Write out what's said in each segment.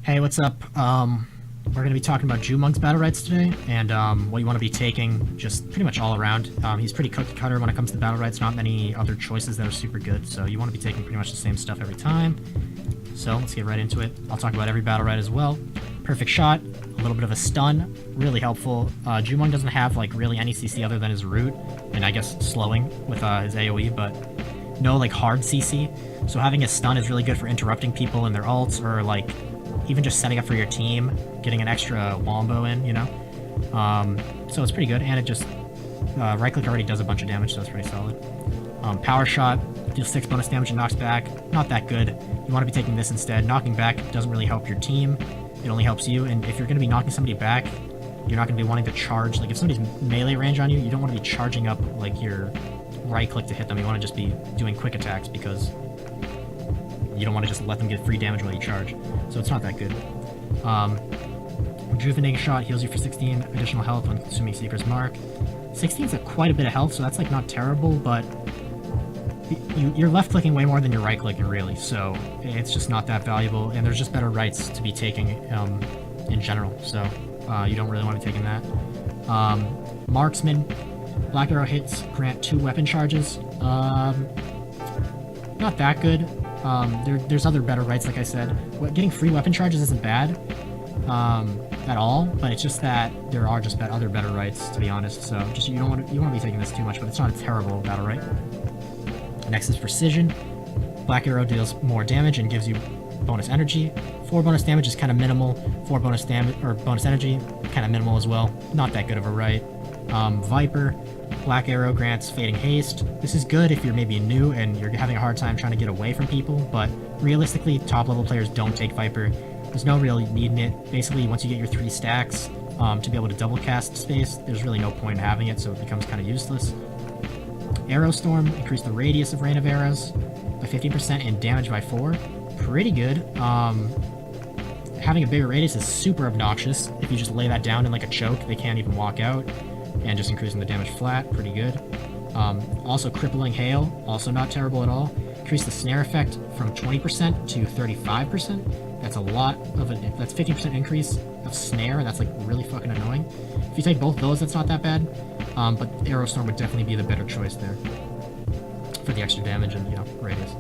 Hey, what's up? We're going to be talking about Jumong's Battlerites today, and what you want to be taking just pretty much all around. He's pretty cookie cutter when it comes to Battlerites, not many other choices that are super good, so you want to be taking pretty much the same stuff every time. So let's get right into it. I'll talk about every Battlerite as well. Perfect shot, a little bit of a stun, really helpful. Jumong doesn't have like really any CC other than his root, and I guess slowing with his AoE, but no like hard CC. So having a stun is really good for interrupting people in their ults, or like even just setting up for your team, getting an extra wombo in, you know? So it's pretty good, and it just, right click already does a bunch of damage, so it's pretty solid. Power shot, deals 6 bonus damage and knocks back, not that good. You want to be taking this instead. Knocking back doesn't really help your team, it only helps you, and if you're going to be knocking somebody back, you're not going to be wanting to charge. Like if somebody's melee range on you, you don't want to be charging up like your right click to hit them. You want to just be doing quick attacks because you don't want to just let them get free damage while you charge. So it's not that good. Rejuvenating shot heals you for 16 additional health when consuming Seeker's Mark. 16 is quite a bit of health, so that's like not terrible, but you're left clicking way more than you're right clicking really, so it's just not that valuable, and there's just better rights to be taking in general, so you don't really want to be taking that. Marksman, Black Arrow hits grant 2 weapon charges. Not that good. There's other better rights, like I said. Getting free weapon charges isn't bad at all, but it's just that there are just other better rights, to be honest. So just you want to be taking this too much, but it's not a terrible battle right. Next is Precision. Black Arrow deals more damage and gives you bonus energy. 4 bonus damage is kind of minimal. 4 bonus damage or bonus energy, kind of minimal as well. Not that good of a right. Viper. Black Arrow grants Fading Haste. This is good if you're maybe new and you're having a hard time trying to get away from people, but realistically, top level players don't take Viper. There's no real need in it. Basically, once you get your 3 stacks to be able to double cast space, there's really no point in having it, so it becomes kind of useless. Arrow Storm, increase the radius of rain of arrows by 15% and damage by 4. Pretty good. Having a bigger radius is super obnoxious. If you just lay that down in like a choke, they can't even walk out. And just increasing the damage flat, pretty good. Also Crippling Hail, also not terrible at all. Increase the snare effect from 20% to 35%. That's a lot of it. That's 50% increase of snare, and that's like really fucking annoying. If you take both those, that's not that bad. But Arrow Storm would definitely be the better choice there for the extra damage and, you know, radius.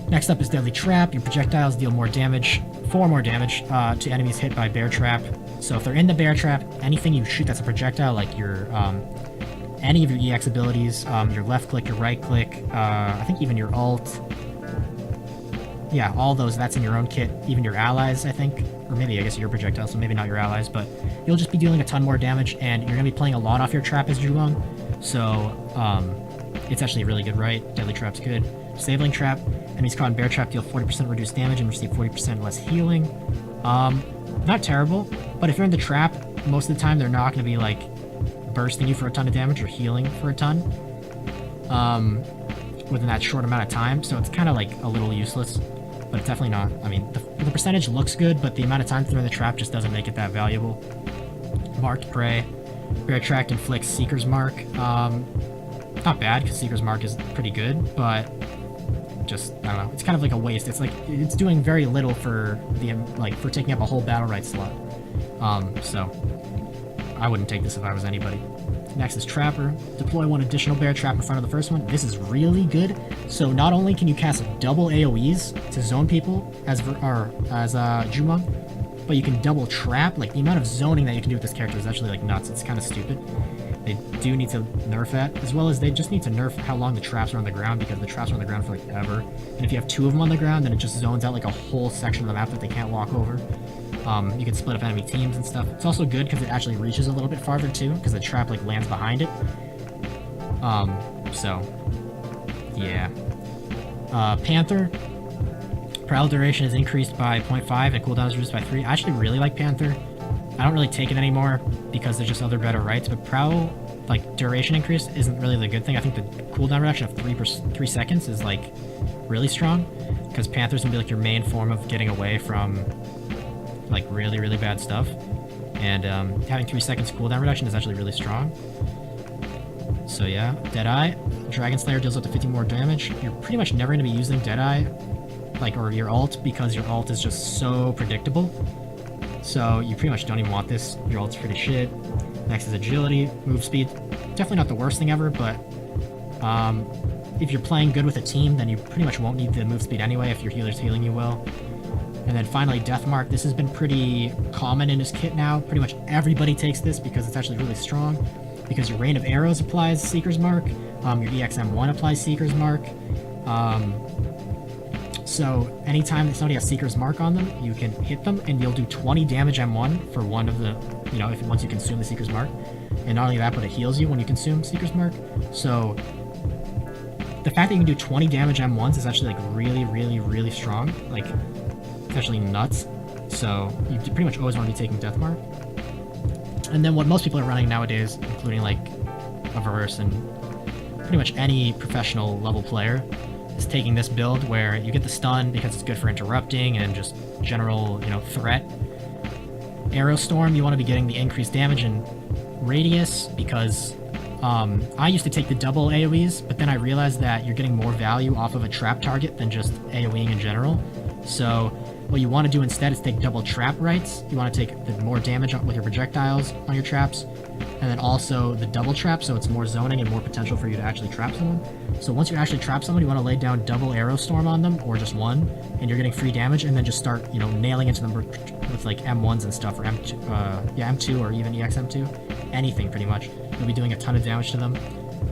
Next up is Deadly Trap. Your projectiles deal more damage, 4 more damage to enemies hit by Bear Trap. So if they're in the Bear Trap, anything you shoot that's a projectile, like your any of your EX abilities, your left click, your right click, I think even your ult, yeah, all those, that's in your own kit. Even your allies, I think, or maybe I guess your projectile, so maybe not your allies, but you'll just be dealing a ton more damage, and you're gonna be playing a lot off your trap as Jumong, so it's actually a really good right. Deadly Trap's good. Disabling Trap, enemies caught in Bear Trap deal 40% reduced damage and receive 40% less healing. Not terrible, but if you're in the trap, most of the time they're not going to be like bursting you for a ton of damage or healing for a ton within that short amount of time, so it's kind of like a little useless, but it's definitely not. I mean, the percentage looks good, but the amount of time they're in the trap just doesn't make it that valuable. Marked Prey. Bear Trap inflicts Seeker's Mark. Not bad, because Seeker's Mark is pretty good, but just, I don't know, it's kind of like a waste. It's like, it's doing very little for the, like, for taking up a whole battle right slot. So I wouldn't take this if I was anybody. Next is Trapper. Deploy 1 additional Bear Trap in front of the first one. This is really good. So not only can you cast double AoEs to zone people as Jumong, but you can double trap. Like, the amount of zoning that you can do with this character is actually like nuts. It's kind of stupid. They do need to nerf that, as well as they just need to nerf how long the traps are on the ground, because the traps are on the ground for like ever. And if you have 2 of them on the ground, then it just zones out like a whole section of the map that they can't walk over. You can split up enemy teams and stuff. It's also good because it actually reaches a little bit farther too, because the trap like lands behind it. So yeah. Panther. Prowl duration is increased by 0.5 and cooldown is reduced by 3. I actually really like Panther. I don't really take it anymore because there's just other better rights, but Prowl, like, duration increase isn't really the good thing. I think the cooldown reduction of 3 seconds is like really strong, because Panther's gonna be like your main form of getting away from like really, really bad stuff, and having 3 seconds cooldown reduction is actually really strong. So yeah, Deadeye. Dragon Slayer deals up to 50 more damage. You're pretty much never going to be using Deadeye like, or your ult, because your ult is just so predictable. So you pretty much don't even want this. Your ult's pretty shit. Next is agility, move speed. Definitely not the worst thing ever, but if you're playing good with a team, then you pretty much won't need the move speed anyway. If your healer's healing you will. And then finally, Death Mark. This has been pretty common in his kit now. Pretty much everybody takes this because it's actually really strong. Because your Rain of Arrows applies Seeker's Mark. Your EXM1 applies Seeker's Mark. So anytime that somebody has Seeker's Mark on them, you can hit them and you'll do 20 damage M1 for one of the, you know, if once you consume the Seeker's Mark. And not only that, but it heals you when you consume Seeker's Mark. So the fact that you can do 20 damage M1s is actually like really, really, really strong. Like, it's actually nuts. So you pretty much always want to be taking Death Mark. And then what most people are running nowadays, including like Averse and pretty much any professional level player, is taking this build where you get the stun because it's good for interrupting and just general, you know, threat. Arrow Storm, you want to be getting the increased damage and radius because I used to take the double AoEs, but then I realized that you're getting more value off of a trap target than just AoEing in general. So what you want to do instead is take double trap rights. You want to take the more damage with your projectiles on your traps, and then also the double trap, so it's more zoning and more potential for you to actually trap someone. So once you actually trap someone, you want to lay down double Arrow Storm on them, or just one, and you're getting free damage, and then just start, you know, nailing into them with like M1s and stuff, or M2, or even EXM2, anything pretty much. You'll be doing a ton of damage to them.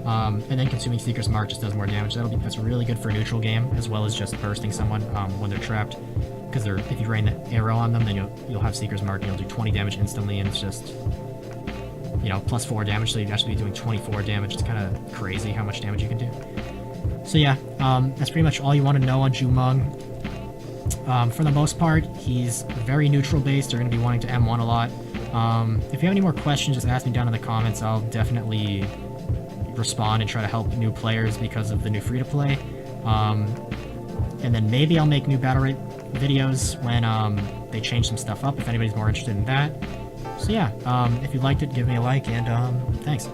And then consuming Seeker's Mark just does more damage. That's really good for a neutral game, as well as just bursting someone when they're trapped. Because if you rain the arrow on them, then you'll have Seeker's Mark and you'll do 20 damage instantly, and it's just, you know, plus 4 damage, so you'd actually be doing 24 damage. It's kind of crazy how much damage you can do. So yeah, that's pretty much all you want to know on Jumong. For the most part, he's very neutral based. You're going to be wanting to M1 a lot. If you have any more questions, just ask me down in the comments. I'll definitely respond and try to help new players because of the new free-to-play. And then maybe I'll make new Battlerite videos when they change some stuff up, if anybody's more interested in that. So yeah, if you liked it, give me a like, and thanks.